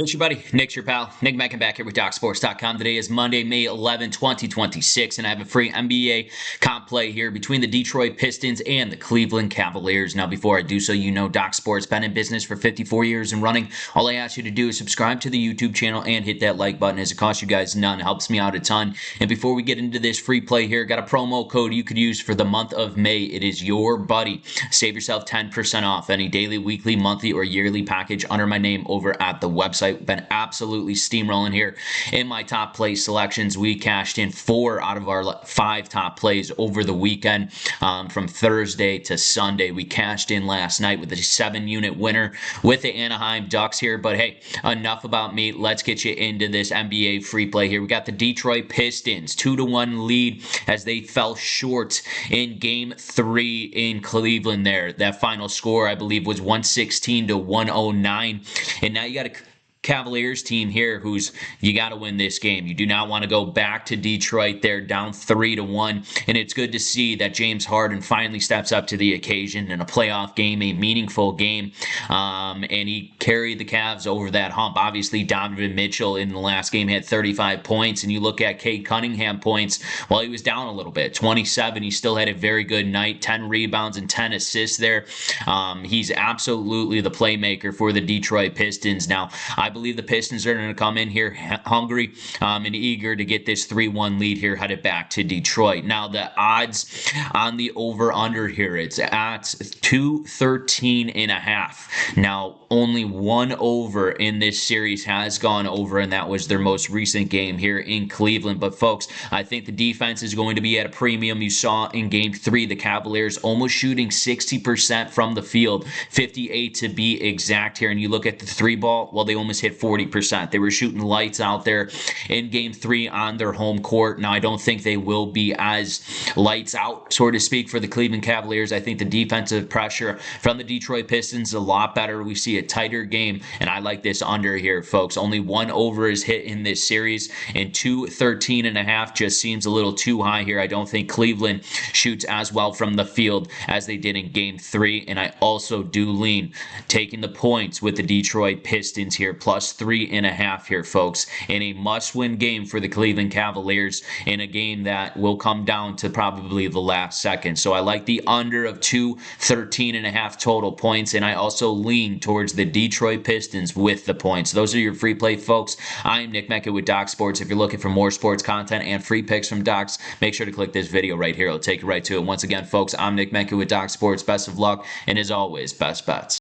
It's your buddy, Nick's your pal. Nick Menken back here with DocSports.com. Today is Monday, May 11, 2026, and I have a free NBA comp play here between the Detroit Pistons and the Cleveland Cavaliers. Now, before I do so, you know Doc Sports been in business for 54 years and running. All I ask you to do is subscribe to the YouTube channel and hit that like button, as it costs you guys none. It helps me out a ton. And before we get into this free play here, got a promo code you could use for the month of May. It is your buddy. Save yourself 10% off any daily, weekly, monthly, or yearly package under my name over at the website. Been absolutely steamrolling here in my top play selections. We cashed in 4 out of our 5 top plays over the weekend, from Thursday to Sunday. We cashed in last night with a 7-unit winner with the Anaheim Ducks here. But hey, enough about me. Let's get you into this NBA free play here. We got the Detroit Pistons 2-1 lead as they fell short in Game 3 in Cleveland there. That final score, I believe, was 116-109. And now you got a Cavaliers team here who's, you got to win this game. You do not want to go back to Detroit. They're down 3-1, and it's good to see that James Harden finally steps up to the occasion in a playoff game, a meaningful game, and he carried the Cavs over that hump. Obviously, Donovan Mitchell in the last game had 35 points, and you look at Cade Cunningham points, well, he was down a little bit, 27. He still had a very good night, 10 rebounds and 10 assists there. He's absolutely the playmaker for the Detroit Pistons. Now, I believe the Pistons are going to come in here hungry and eager to get this 3-1 lead here, headed back to Detroit. Now, the odds on the over-under here, it's at 213.5. Now, only one over in this series has gone over, and that was their most recent game here in Cleveland. But, folks, I think the defense is going to be at a premium. You saw in Game 3, the Cavaliers almost shooting 60% from the field, 58 to be exact here. And you look at the 3-ball, well, they almost hit 40%. They were shooting lights out there in Game 3 on their home court. Now, I don't think they will be as lights out, so to speak, for the Cleveland Cavaliers. I think the defensive pressure from the Detroit Pistons is a lot better. We see a tighter game, and I like this under here, folks. Only one over is hit in this series, and 213.5 just seems a little too high here. I don't think Cleveland shoots as well from the field as they did in Game 3, and I also do lean taking the points with the Detroit Pistons here, plus 3.5 here, folks, in a must-win game for the Cleveland Cavaliers, in a game that will come down to probably the last second. So I like the under of 213.5 total points, and I also lean towards the Detroit Pistons with the points. Those are your free play, folks. I am Nick Menken with Doc Sports. If you're looking for more sports content and free picks from Docs, make sure to click this video right here. It'll take you right to it. Once again, folks, I'm Nick Menken with Doc Sports. Best of luck, and as always, best bets.